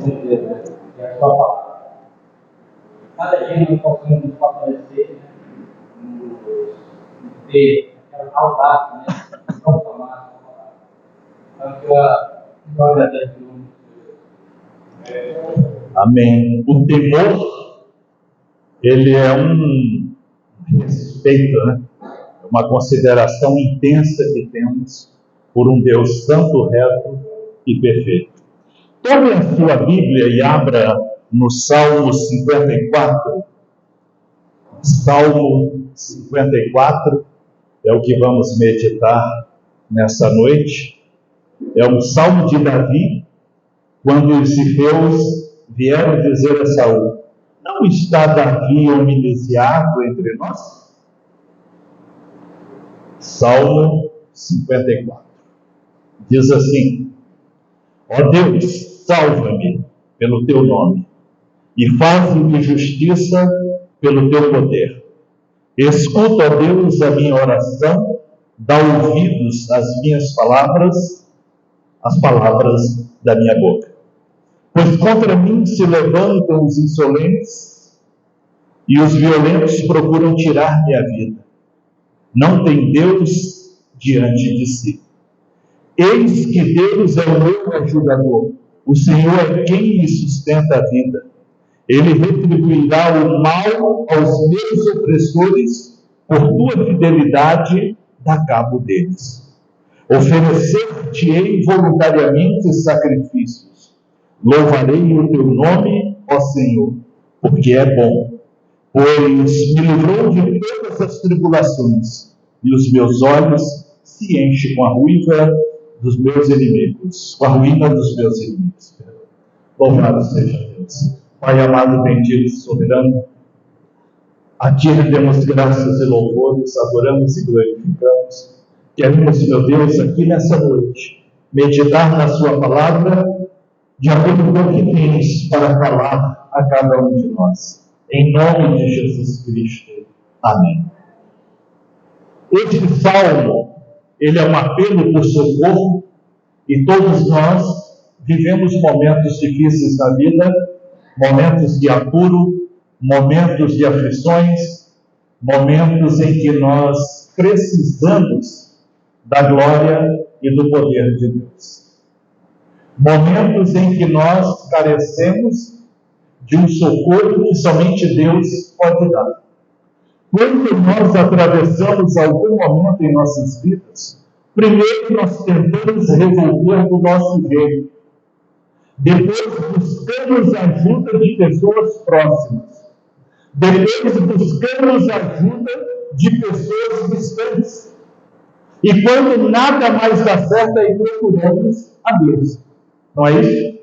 certeza, que é a sua palavra. Cada dia nós possamos nos fortalecer, ter aquela audácia, de proclamar a sua palavra. Então, que eu agradeço em nome de Deus. Amém. O temor, ele é um respeito, né? Uma consideração intensa que temos por um Deus santo, reto e perfeito. Tome a sua Bíblia e abra no Salmo 54. Salmo 54 é o que vamos meditar nessa noite. É um salmo de Davi, quando os ifeus vieram dizer a Saul: não está Davi homileziado entre nós? Salmo 54 diz assim: ó Deus, salva-me pelo teu nome e faz-me justiça pelo teu poder. Escuta, ó Deus, a minha oração, dá ouvidos às minhas palavras, as palavras da minha boca. Pois contra mim se levantam os insolentes e os violentos procuram tirar minha vida. Não tem Deus diante de si. Eis que Deus é o meu ajudador. O Senhor é quem me sustenta a vida. Ele retribuirá o mal aos meus opressores, por tua fidelidade dá cabo deles. Oferecer-te-ei voluntariamente sacrifícios. Louvarei o teu nome, ó Senhor, porque é bom, pois me livrou de todas as tribulações, e os meus olhos se enchem com a ruína dos meus inimigos, com a ruína dos meus inimigos. Louvado seja Deus. Pai amado, bendito, soberano, a Ti rendemos graças e louvores, adoramos e glorificamos. Queremos, meu Deus, aqui nessa noite, meditar na Sua palavra, de acordo com o que tens para falar a cada um de nós. Em nome de Jesus Cristo. Amém. Este salmo, ele é um apelo por socorro, e todos nós vivemos momentos difíceis na vida, momentos de apuro, momentos de aflições, momentos em que nós precisamos da glória e do poder de Deus. Momentos em que nós carecemos de um socorro que somente Deus pode dar. Quando nós atravessamos algum momento em nossas vidas, primeiro nós tentamos resolver do nosso jeito. Depois buscamos ajuda de pessoas próximas. Depois buscamos ajuda de pessoas distantes. E quando nada mais dá certo, aí procuramos a Deus. Não é isso?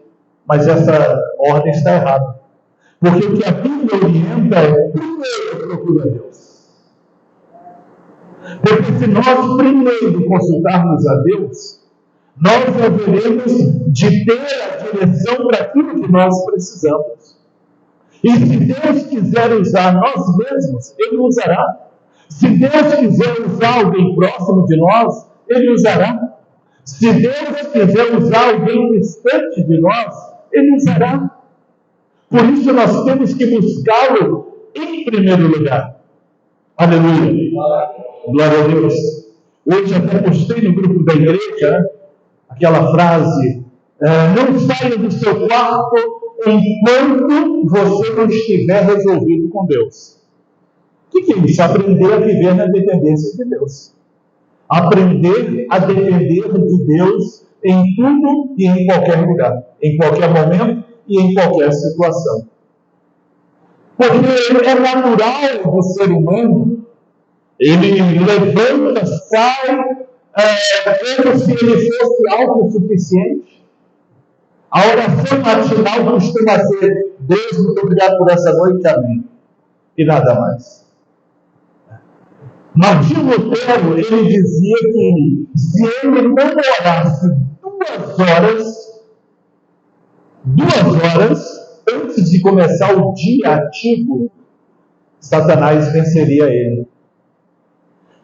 Mas essa ordem está errada. Porque o que a Bíblia orienta é primeiro procurar a Deus. Porque se nós primeiro consultarmos a Deus, nós haveremos de ter a direção para aquilo que nós precisamos. E se Deus quiser usar nós mesmos, Ele usará. Se Deus quiser usar alguém próximo de nós, Ele usará. Se Deus quiser usar alguém distante de nós, Ele usará. Por isso nós temos que buscá-lo em primeiro lugar. Aleluia. Glória a Deus. Hoje até postei no grupo da igreja aquela frase: não saia do seu quarto enquanto você não estiver resolvido com Deus. O que é isso? Aprender a viver na dependência de Deus. Aprender a depender de Deus em tudo e em qualquer lugar, em qualquer momento e em qualquer situação. Porque é natural do ser humano, ele levanta, sai, como se ele fosse autossuficiente. A oração matinal costuma ser: Deus, muito obrigado por essa noite, amém. E nada mais. Martinho Lutero, ele dizia que se ele não orasse 2 horas antes de começar o dia ativo, Satanás venceria ele.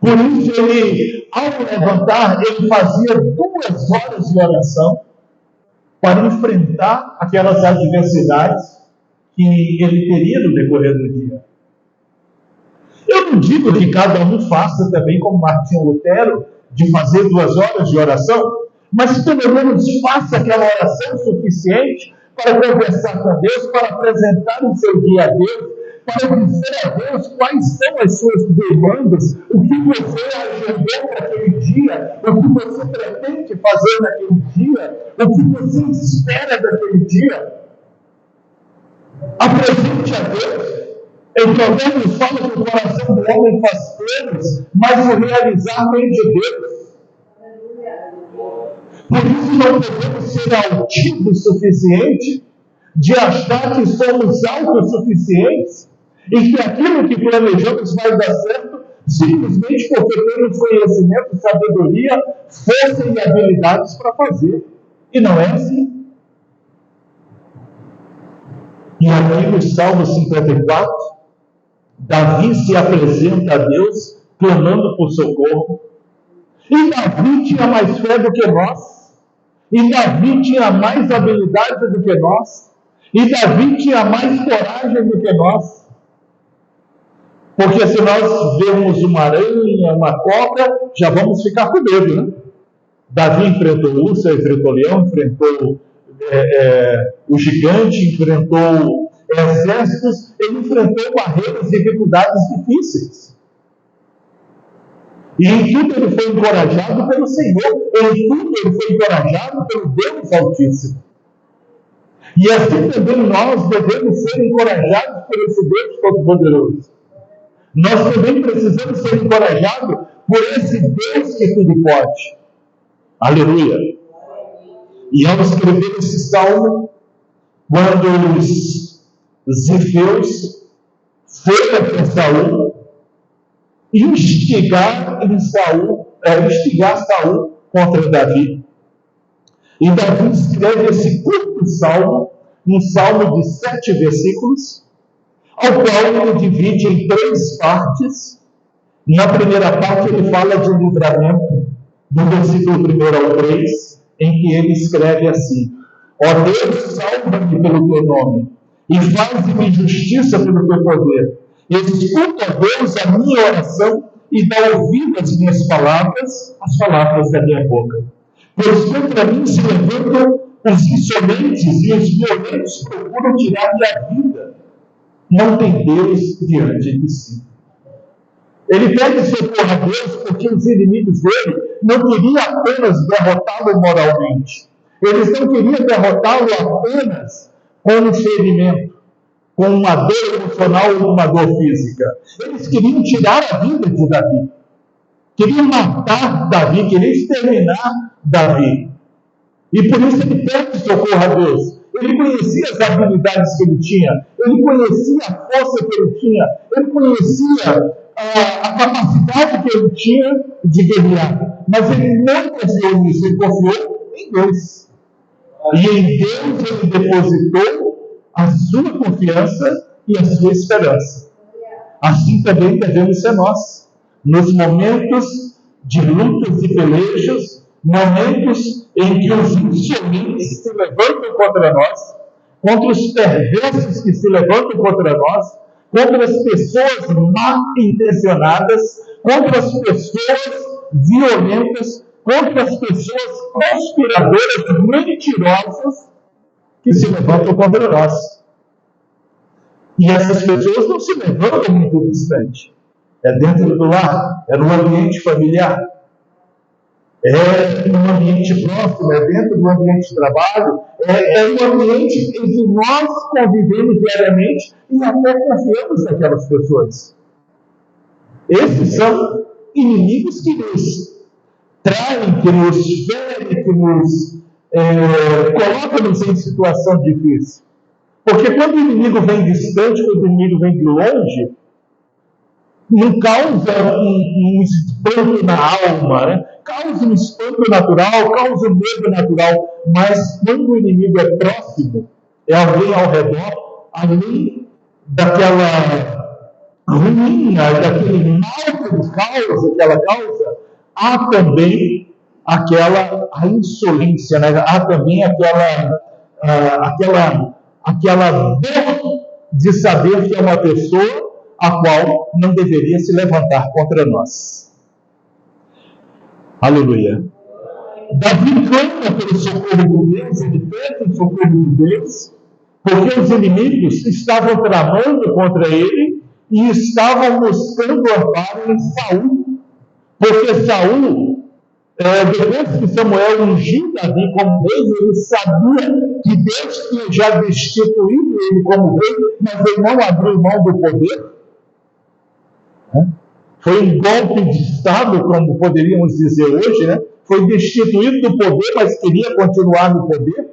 Por isso ele, ao levantar, ele fazia 2 horas de oração, para enfrentar aquelas adversidades que ele teria no decorrer do dia. Eu não digo que cada um faça também como Martinho Lutero, de fazer 2 horas de oração, mas pelo menos faça aquela oração suficiente para conversar com Deus, para apresentar o seu dia a Deus, para dizer a Deus quais são as suas demandas, o que você agendou para aquele dia, o que você pretende fazer naquele dia, o que você espera daquele dia. Apresente a Deus. Em Provérbios fala que o coração do homem faz planos, mas o realizar vem de Deus. Por isso não podemos ser altivos o suficiente de achar que somos autossuficientes e que aquilo que planejamos vai dar certo simplesmente porque temos conhecimento, sabedoria, força e habilidades para fazer. E não é assim. E aqui no Salmo 54, Davi se apresenta a Deus clamando por socorro. E Davi tinha mais fé do que nós. E Davi tinha mais habilidade do que nós. E Davi tinha mais coragem do que nós. Porque se nós vemos uma aranha, uma cobra, já vamos ficar com medo, né? Davi enfrentou urso, enfrentou leão, enfrentou o gigante, enfrentou exércitos, ele enfrentou barreiras e dificuldades difíceis. E em tudo ele foi encorajado pelo Senhor, em tudo ele foi encorajado pelo Deus Altíssimo. E assim também nós devemos ser encorajados por esse Deus Todo-Poderoso. Nós também precisamos ser encorajados por esse Deus que tudo pode. Aleluia! E ao escrever esse salmo, quando os zifeus foram até Saul, instigar Saul contra Davi. E Davi escreve esse curto salmo, um salmo de 7 versículos, ao qual ele divide em 3 partes. Na primeira parte ele fala de livramento, do versículo 1 ao 3, em que ele escreve assim: ó Deus, salva-me pelo teu nome, e faz-me justiça pelo teu poder. Escuta, Deus, a minha oração, e dá ouvido às minhas palavras, as palavras da minha boca. Pois contra mim se levantam os insolentes e os violentos procuram tirar-lhe a vida. Não tem Deus diante de si. Ele pede socorro a Deus porque os inimigos dele não queriam apenas derrotá-lo moralmente. Eles não queriam derrotá-lo apenas com um ferimento, com uma dor emocional ou uma dor física. Eles queriam tirar a vida de Davi. Queriam matar Davi, queriam exterminar Davi. E por isso ele pede socorro a Deus. Ele conhecia as habilidades que ele tinha, ele conhecia a força que ele tinha, ele conhecia a capacidade que ele tinha de guerrear. Mas ele não confiou nisso, ele confiou em Deus. E em Deus ele depositou a sua confiança e a sua esperança. Assim também devemos ser nós. Nos momentos de lutas e pelejos, momentos em que os insolentes se levantam contra nós, contra os perversos que se levantam contra nós, contra as pessoas mal intencionadas, contra as pessoas violentas, contra as pessoas conspiradoras, mentirosas, que se levantam contra nós. E essas pessoas não se levantam muito distante. É dentro do lar, é no ambiente familiar, é no ambiente próximo, é dentro do ambiente de trabalho, é no ambiente em que nós convivemos diariamente e até confiamos naquelas pessoas. Esses são inimigos que nos traem, que nos ferem, que nos colocam-nos em situação difícil. Porque quando o inimigo vem distante, quando o inimigo vem de longe, não causa um espanto na alma, né? Causa um espanto natural, causa um medo natural, mas quando o inimigo é próximo, é alguém ao redor, além daquela ruína, daquele mal que ele causa, há também a insolência, né? Há também aquela dor de saber que é uma pessoa a qual não deveria se levantar contra nós. Aleluia. Davi clama pelo socorro de Deus, ele pede o socorro de Deus, porque os inimigos estavam tramando contra ele e estavam buscando amparo em Saul. Porque Saul, depois que Samuel ungiu Davi como rei, ele sabia que Deus tinha já destituído ele como rei, mas ele não abriu mão do poder. Foi um golpe de Estado, como poderíamos dizer hoje, né? Foi destituído do poder, mas queria continuar no poder.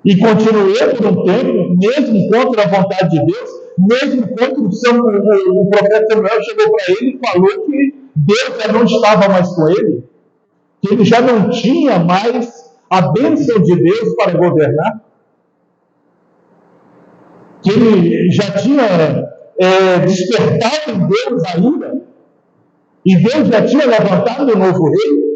E continuou por um tempo, mesmo contra a vontade de Deus, mesmo contra o profeta Samuel chegou para ele e falou que Deus já não estava mais com ele, que ele já não tinha mais a bênção de Deus para governar, que ele já tinha despertado em Deus a ira, e Deus já tinha levantado um novo rei.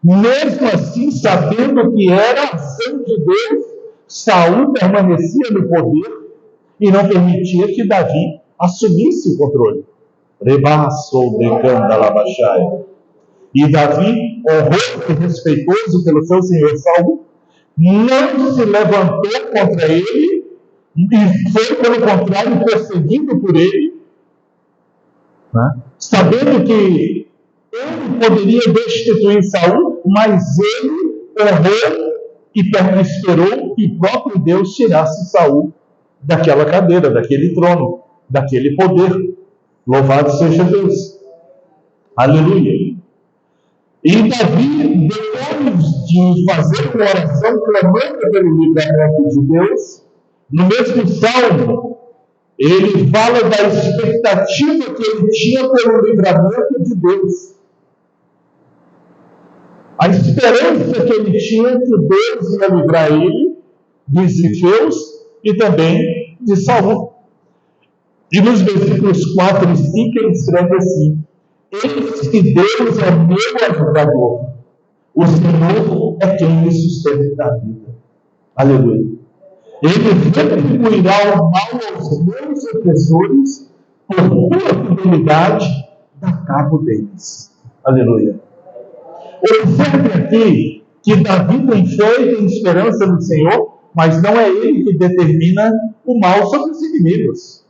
Mesmo assim, sabendo que era a ação de Deus, Saul permanecia no poder e não permitia que Davi assumisse o controle. E Davi, honroso e respeitoso pelo seu senhor Saul, não se levantou contra ele e foi, pelo contrário, perseguido por ele, né? Sabendo que ele poderia destituir Saul, mas ele honrou e esperou que o próprio Deus tirasse Saul daquela cadeira, daquele trono, daquele poder. Louvado seja Deus. Aleluia. E Davi, depois de fazer uma oração clamando pelo livramento de Deus, no mesmo salmo, ele fala da expectativa que ele tinha pelo livramento de Deus. A esperança que ele tinha que Deus ia livrar ele dos Zifeus e também de Saul. E nos versículos 4 e 5 ele escreve assim: eis que Deus é meu ajudador, o Senhor é quem me sustenta a vida. Aleluia. Ele retribuirá o mal aos meus opressores, por tua fidelidade, dá cabo deles. Aleluia. Observe aqui que Davi tem fé e tem esperança no Senhor, mas não é ele que determina o mal sobre os inimigos.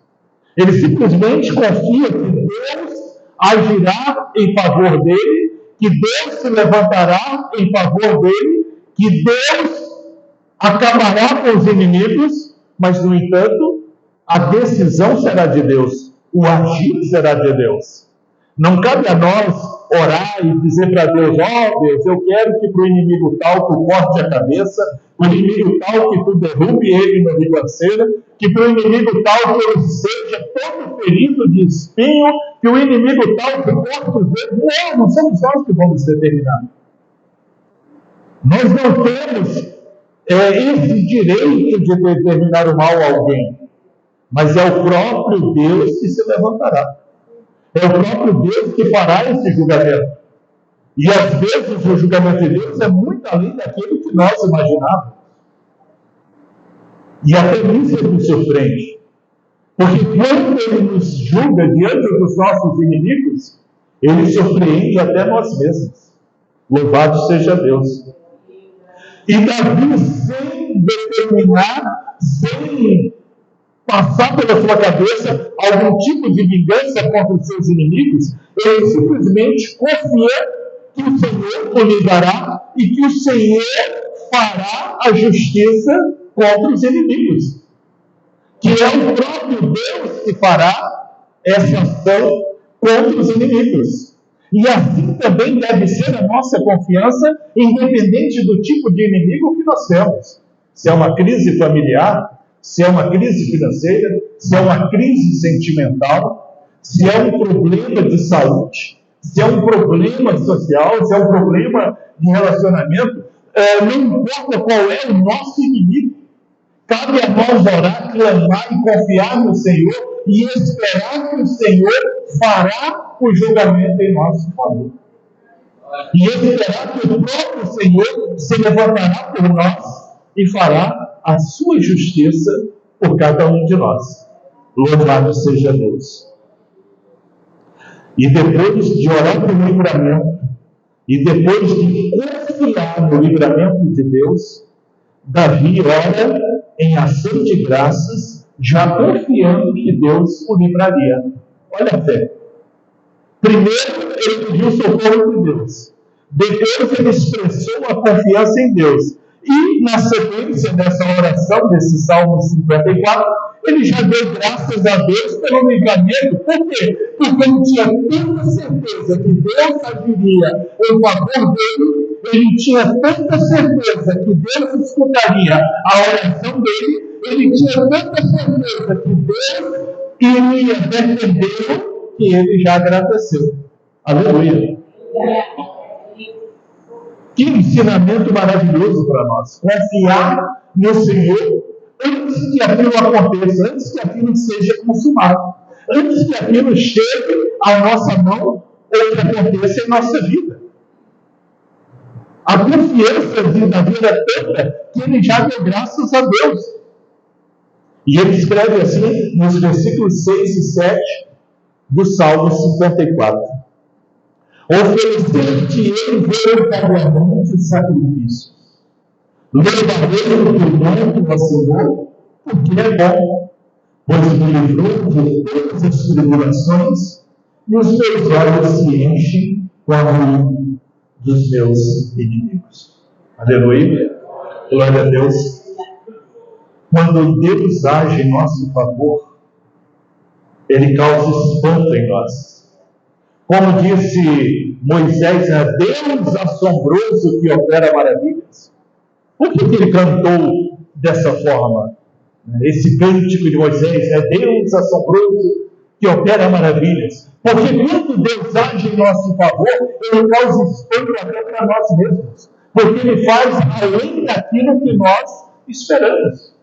Ele simplesmente confia que Deus agirá em favor dele, que Deus se levantará em favor dele, que Deus acabará com os inimigos, mas, no entanto, a decisão será de Deus, o agir será de Deus. Não cabe a nós orar e dizer para Deus: ó Deus, eu quero que para o inimigo tal tu corte a cabeça, para o inimigo tal que tu derrube ele na ribanceira, que para o inimigo tal que ele seja todo ferido de espinho, que o inimigo tal que corte os dedos. Não somos nós que vamos determinar. Nós não temos esse direito de determinar o mal a alguém, mas é o próprio Deus que se levantará. É o próprio Deus que fará esse julgamento. E às vezes o julgamento de Deus é muito além daquilo que nós imaginávamos. E até nisso ele nos surpreende. Porque quando ele nos julga diante dos nossos inimigos, ele surpreende até nós mesmos. Louvado seja Deus. E Davi, sem determinar, sem passar pela sua cabeça algum tipo de vingança contra os seus inimigos, ele simplesmente confia que o Senhor o livrará e que o Senhor fará a justiça contra os inimigos. Que é o próprio Deus que fará essa ação contra os inimigos. E assim também deve ser a nossa confiança, independente do tipo de inimigo que nós temos. Se é uma crise familiar, se é uma crise financeira, se é uma crise sentimental, se é um problema de saúde, se é um problema social, se é um problema de relacionamento, não importa qual é o nosso inimigo. Cabe a nós orar, clamar e confiar no Senhor e esperar que o Senhor fará o julgamento em nosso favor. E esperar que o próprio Senhor se levantará por nós e fará a sua justiça por cada um de nós. Louvado seja Deus. E depois de orar pelo livramento, e depois de confiar no livramento de Deus, Davi ora em ação de graças, já confiando que Deus o livraria. Olha a fé. Primeiro, ele pediu socorro de Deus. Depois, ele expressou a confiança em Deus. E, na sequência dessa oração, desse Salmo 54, ele já deu graças a Deus pelo livramento. Por quê? Porque ele tinha tanta certeza que Deus agiria em favor dele, ele tinha tanta certeza que Deus escutaria a oração dele, ele tinha tanta certeza que Deus iria defendê-lo, que ele já agradeceu. Aleluia! Que ensinamento maravilhoso para nós. Confiar no Senhor antes que aquilo aconteça, antes que aquilo seja consumado, antes que aquilo chegue à nossa mão ou que aconteça em nossa vida. A confiança de Davi era tanta que ele já deu graças a Deus. E ele escreve assim nos versículos 6 e 7 do Salmo 54. Oferecer-te ele voluntariamente sacrifícios. Louvarei o teu nome, ó Senhor, porque é bom, pois me livrou de todas as tribulações, e os teus olhos se enchem com a ruim dos meus inimigos. Aleluia. Glória a Deus. Quando Deus age em nosso favor, ele causa espanto em nós. Como disse Moisés, é Deus assombroso que opera maravilhas. Por que ele cantou dessa forma? Esse cântico de Moisés é Deus assombroso que opera maravilhas. Porque quando Deus age em nosso favor, ele causa espanto até para nós mesmos. Porque ele faz além daquilo que nós esperamos.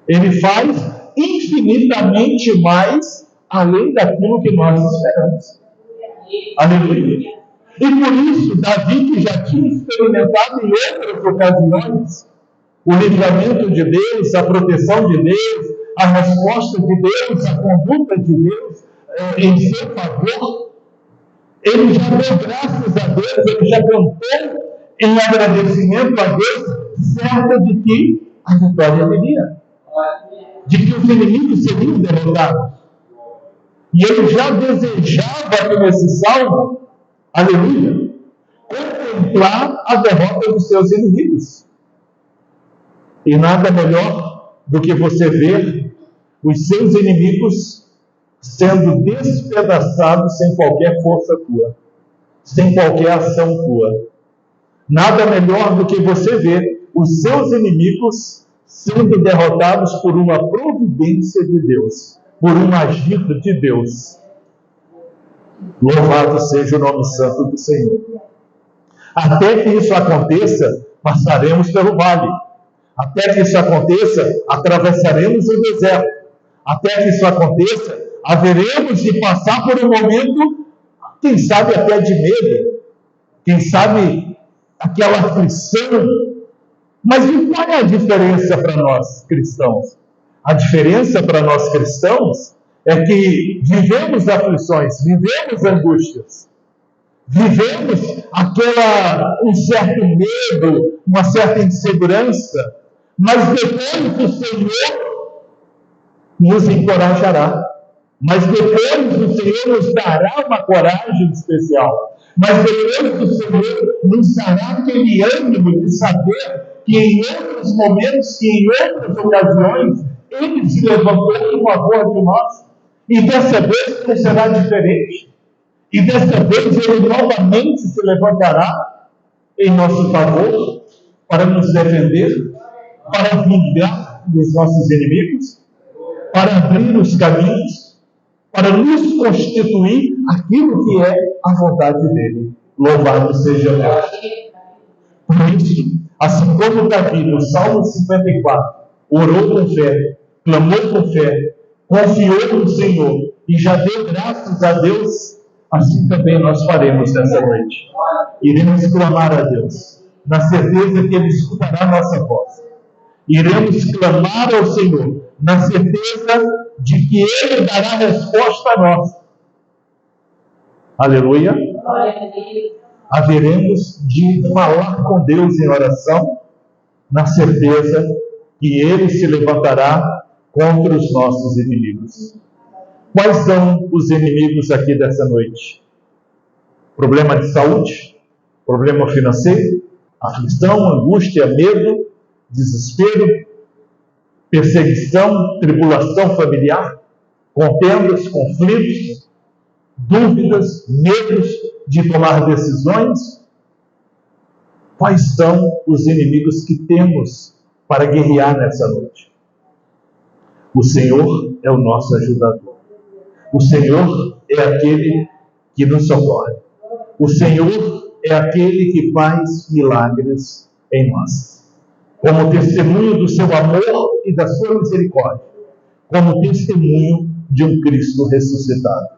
Ele faz infinitamente mais além daquilo que nós esperamos. Aleluia. E por isso, Davi, que já tinha experimentado em outras ocasiões o livramento de Deus, a proteção de Deus, a resposta de Deus, a conduta de Deus em seu favor, ele já deu graças a Deus, ele já cantou em agradecimento a Deus, certo de que a vitória viria, de que os inimigos seriam derrotados. E ele já desejava aqui nesse salmo, aleluia, contemplar a derrota dos seus inimigos. E nada melhor do que você ver os seus inimigos sendo despedaçados sem qualquer força tua, sem qualquer ação tua. Nada melhor do que você ver os seus inimigos sendo derrotados por uma providência de Deus, por um agir de Deus. Louvado seja o nome santo do Senhor. Até que isso aconteça, passaremos pelo vale. Até que isso aconteça, atravessaremos o deserto. Até que isso aconteça, haveremos de passar por um momento, quem sabe até de medo, quem sabe aquela aflição. Mas qual é a diferença para nós cristãos? A diferença para nós cristãos é que vivemos aflições, vivemos angústias, vivemos um certo medo, uma certa insegurança, mas depois o Senhor nos encorajará, mas depois o Senhor nos dará uma coragem especial, mas depois o Senhor nos dará aquele ânimo de saber que em outros momentos, que em outras ocasiões, Ele se levantou em favor de nós, e dessa vez não será diferente, e dessa vez Ele novamente se levantará em nosso favor, para nos defender, para vingar dos nossos inimigos, para abrir os caminhos, para nos constituir aquilo que é a vontade dEle. Louvado seja Deus. Por isso, assim como Davi, no Salmo 54, orou com fé, clamou com fé, confiou no Senhor e já deu graças a Deus assim também nós faremos nessa noite. Iremos clamar a Deus, na certeza que Ele escutará a nossa voz. Iremos clamar ao Senhor, na certeza de que Ele dará resposta a nós. Aleluia. Haveremos de falar com Deus em oração, na certeza que Ele se levantará contra os nossos inimigos. Quais são os inimigos aqui dessa noite? Problema de saúde? Problema financeiro? Aflição, angústia, medo, desespero, perseguição, tribulação familiar, contendas, conflitos, dúvidas, medos de tomar decisões? Quais são os inimigos que temos para guerrear nessa noite? O Senhor é o nosso ajudador. O Senhor é aquele que nos socorre. O Senhor é aquele que faz milagres em nós. Como testemunho do seu amor e da sua misericórdia. Como testemunho de um Cristo ressuscitado.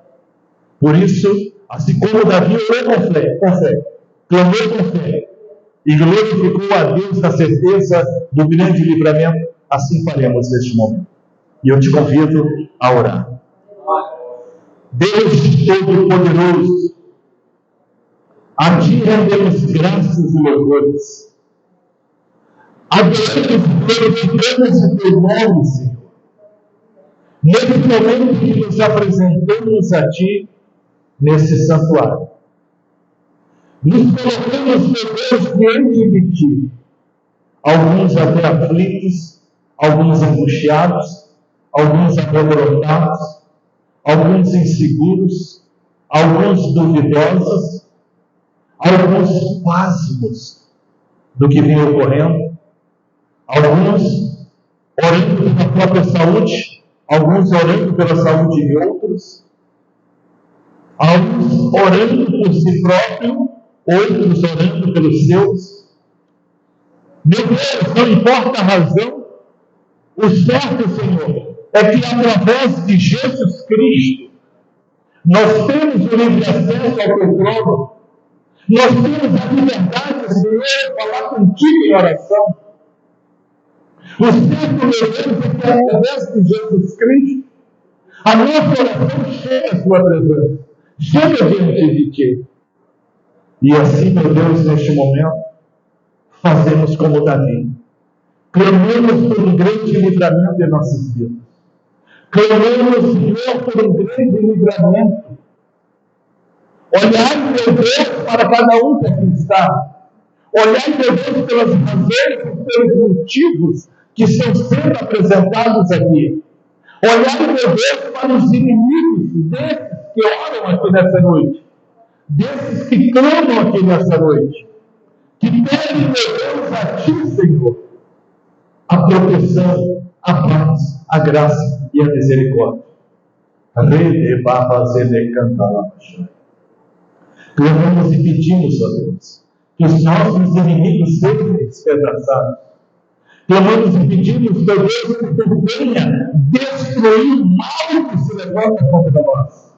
Por isso, assim como Davi orou com fé, clamou com fé, e glorificou a Deus na certeza do grande livramento, assim faremos neste momento. E eu te convido a orar. Deus Todo-Poderoso, a Ti rendemos graças e louvores. Adoramos e glorificamos o Teu nome, Senhor. Nesse momento que nos apresentamos a Ti, nesse santuário. Nos colocamos, meu Deus, diante de Ti. Alguns até aflitos, alguns angustiados, alguns amedrontados, alguns inseguros, alguns duvidosos, alguns pasmos do que vem ocorrendo, alguns orando pela própria saúde, alguns orando pela saúde de outros, alguns orando por si próprio, outros orando pelos seus. Meu Deus, não importa a razão, o certo, Senhor, é que através de Jesus Cristo, nós temos o livre acesso ao Teu trono, nós temos a liberdade, Senhor, de falar contigo em oração. O certo, meu Deus, é que através de Jesus Cristo, a nossa oração chega à Sua presença, chega diante de Ti. E assim, meu Deus, neste momento, fazemos como Davi. Clamamos por um grande livramento em nossas vidas. Clamamos, Senhor, por um grande livramento. Olhai, meu Deus, para cada um que aqui está. Olhai, meu Deus, pelas razões e pelos motivos que estão sendo apresentados aqui. Olhai, meu Deus, para os inimigos desses que oram aqui nessa noite. Desses que clamam aqui nessa noite. Que pedem, meu Deus, a Ti, Senhor, a proteção, a paz, a graça e a misericórdia. Clamamos e pedimos, ó Deus, que os nossos inimigos sejam despedaçados. Clamamos e pedimos, meu Deus, que Tu venha destruir o mal que se levanta contra nós.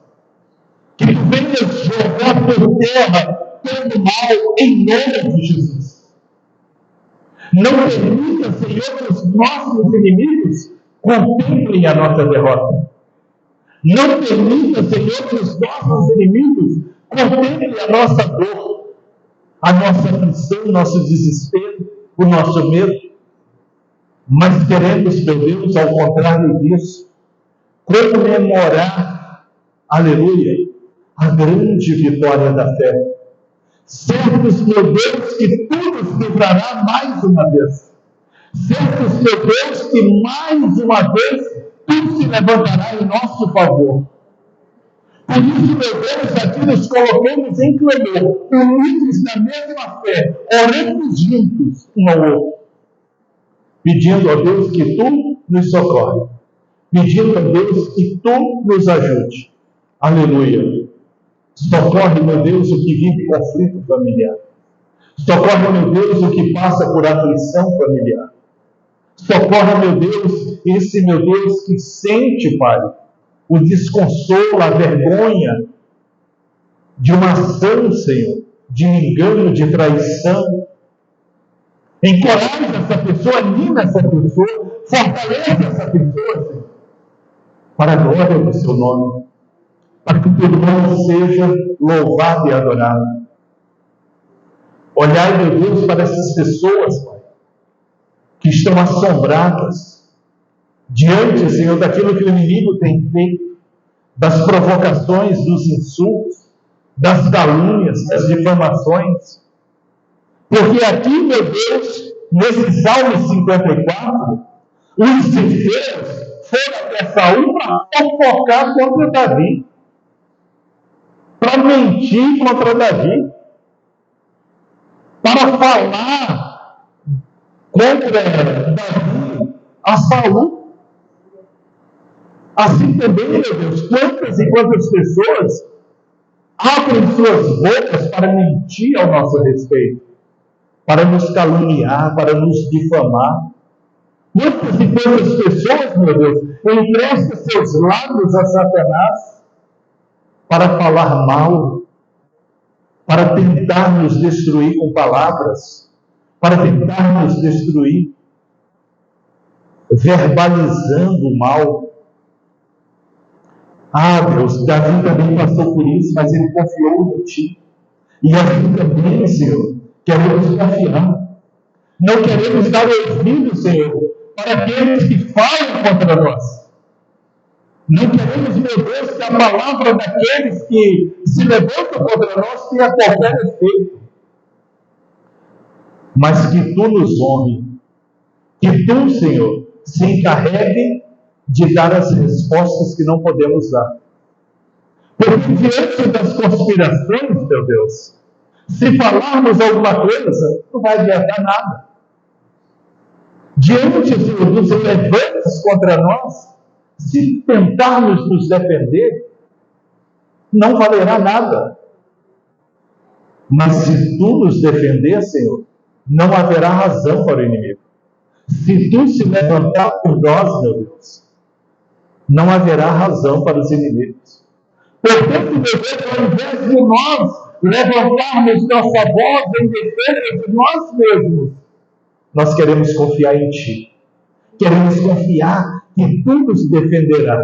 Que Tu venha jogar por terra todo mal em nome de Jesus. Não permita, Senhor, que os nossos inimigos contemplem a nossa derrota. Não permita, Senhor, que os nossos inimigos contemplem a nossa dor, a nossa aflição, o nosso desespero, o nosso medo. Mas queremos, meu Deus, ao contrário disso, comemorar, aleluia, a grande vitória da fé. Certos, meu Deus, que Tu nos livrará mais uma vez. Certos, meu Deus, que mais uma vez Tu se levantará em nosso favor. Por isso, meu Deus, aqui nos colocamos em clamor, unidos na mesma fé, orando juntos um ao outro, pedindo a Deus que Tu nos socorre, pedindo a Deus que Tu nos ajude. Aleluia. Socorre, meu Deus, o que vive conflito familiar. Socorre, meu Deus, o que passa por aflição familiar. Socorre, meu Deus, esse, meu Deus, que sente, Pai, o desconsolo, a vergonha de uma ação, Senhor, de engano, de traição. Encoraja essa pessoa, anima essa pessoa, fortalece essa pessoa, Senhor, para a glória do seu nome, para que o teu nome seja louvado e adorado. Olhai, meu Deus, para essas pessoas, Pai, que estão assombradas diante, Senhor, daquilo que o inimigo tem feito, das provocações, dos insultos, das calúnias, das difamações. Porque aqui, meu Deus, nesse Salmo 54, os filisteus foram até Saul para fofocar contra Davi, para mentir contra Davi, para falar contra Davi a Saul. Assim também, meu Deus, quantas e quantas pessoas abrem suas bocas para mentir ao nosso respeito, para nos caluniar, para nos difamar. Quantas e quantas pessoas, meu Deus, emprestam seus lábios a Satanás para falar mal, para tentar nos destruir com palavras, para tentar nos destruir, verbalizando o mal. Ah, Deus, Davi também passou por isso, mas ele confiou em Ti. E assim também, Senhor, queremos confiar. Não queremos dar ouvido, Senhor, para aqueles que falam contra nós. Não queremos, meu Deus, que a palavra daqueles que se levantam contra nós tenha qualquer efeito. Mas que Tu nos honre. Que Tu, Senhor, se encarregue de dar as respostas que não podemos dar. Porque diante das conspirações, meu Deus, se falarmos alguma coisa, não vai adiantar nada. Diante, Senhor, dos levantes contra nós, se tentarmos nos defender, não valerá nada. Mas se Tu nos defender, Senhor, não haverá razão para o inimigo. Se Tu se levantar por nós, meu Deus, não haverá razão para os inimigos. Portanto, meu Deus, ao invés de nós levantarmos nossa voz em defesa de nós mesmos, nós queremos confiar em Ti. Queremos confiar que Tu nos defenderá.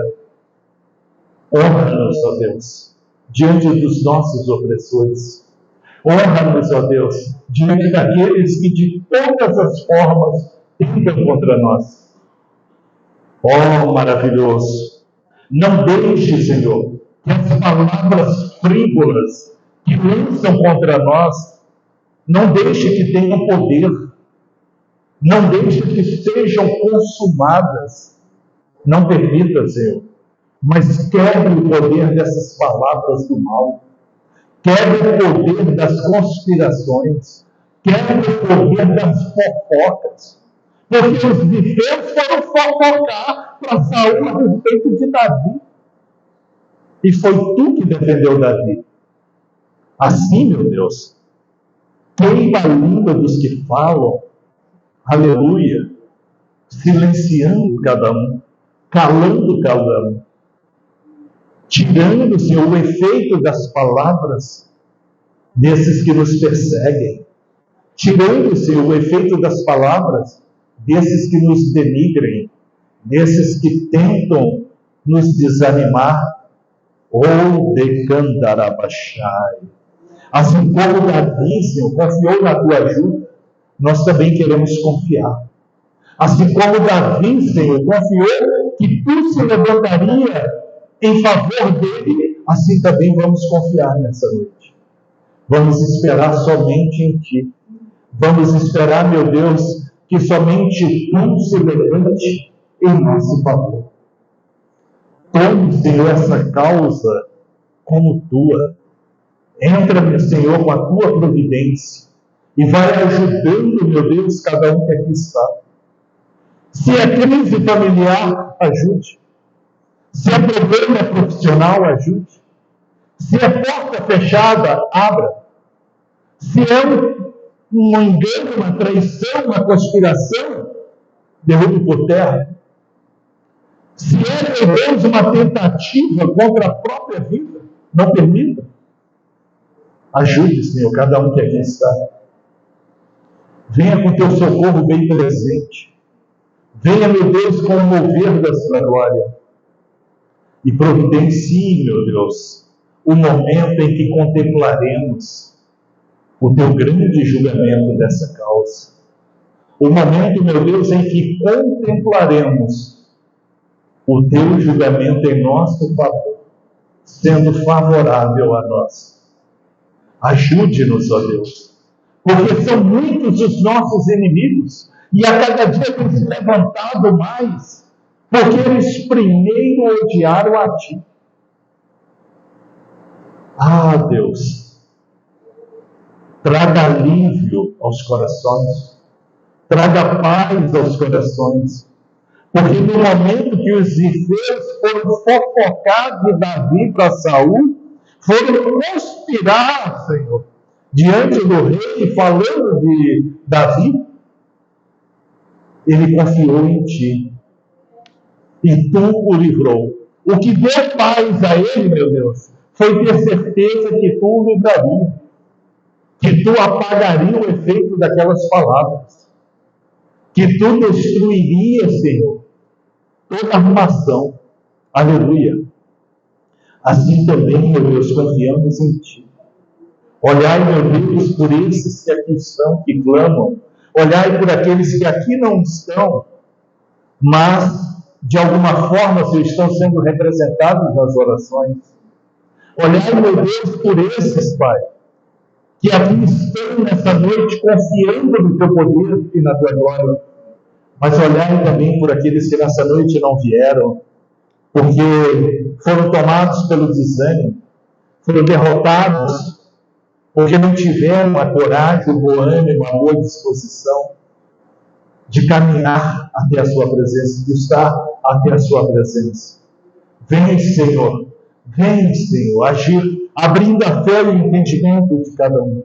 Honra-nos, ó Deus, diante dos nossos opressores. Honra-nos, ó Deus, diante daqueles que de todas as formas tentam contra nós. Oh, maravilhoso! Não deixe, Senhor, que as palavras frívolas que lançam contra nós, não deixe que tenham poder. Não deixe que sejam consumadas. Não permita, Senhor, mas quebre o poder dessas palavras do mal. Quebre o poder das conspirações. Quebre o poder das fofocas. Porque os filisteus foram fofocar para Saul a respeito de Davi. E foi Tu que defendeu Davi. Assim, meu Deus, queima a língua dos que falam, aleluia, silenciando cada um, calando cada um, tirando, Senhor, o efeito das palavras desses que nos perseguem, tirando, Senhor, o efeito das palavras desses que nos denigrem, desses que tentam nos desanimar, ou decandarabachai. Assim como Davi, Senhor, confiou na Tua ajuda, nós também queremos confiar. Assim como Davi, Senhor, confiou que Tu se levantaria em favor dele, assim também vamos confiar nessa noite. Vamos esperar somente em Ti. Vamos esperar, meu Deus, que somente Tu se levante em nosso favor. Tome, Senhor, essa causa como Tua. Entra, meu Senhor, com a Tua providência e vai ajudando, meu Deus, cada um que aqui está. Se é crise familiar, ajude. Se é problema profissional, ajude. Se é porta fechada, abra. Se é um engano, uma traição, uma conspiração, derrube por terra. Se é, meu Deus, uma tentativa contra a própria vida, não permita. Ajude, Senhor, cada um que aqui está. Venha com teu socorro bem presente. Venha, meu Deus, com o mover da sua glória. E providencie, meu Deus, o momento em que contemplaremos o teu grande julgamento dessa causa. O momento, meu Deus, em que contemplaremos o teu julgamento em nosso favor, sendo favorável a nós. Ajude-nos, ó Deus, porque são muitos os nossos inimigos, e a cada dia tem se levantado mais, porque eles primeiro odiaram a Ti. Ah, Deus, traga alívio aos corações, traga paz aos corações, porque no momento que os ifeus foram fofocar de Davi para Saul, foram conspirar, Senhor, diante do rei, falando de Davi, ele confiou em Ti, e Tu o livrou. O que deu paz a ele, meu Deus, foi ter certeza que Tu o livraria, que Tu apagaria o efeito daquelas palavras, que Tu destruiria, Senhor, toda armação. Aleluia. Assim também, meu Deus, confiamos em Ti. Olhai, meu Deus, por esses que aqui estão, que clamam. Olhai por aqueles que aqui não estão, mas, de alguma forma, se estão sendo representados nas orações. Olhai, meu Deus, por esses, Pai, que aqui estão nessa noite confiando no Teu poder e na Tua glória. Mas olhai também por aqueles que nessa noite não vieram, porque foram tomados pelo desânimo, foram derrotados, porque não tiveram a coragem, o bom ânimo, a boa disposição de caminhar até a Sua presença, de estar até a Sua presença. Vem, Senhor, agir, abrindo a fé e o entendimento de cada um.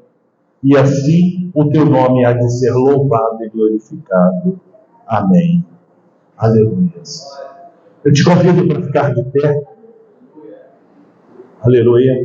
E assim o Teu nome há de ser louvado e glorificado. Amém. Aleluia. Eu te convido para ficar de pé. Aleluia.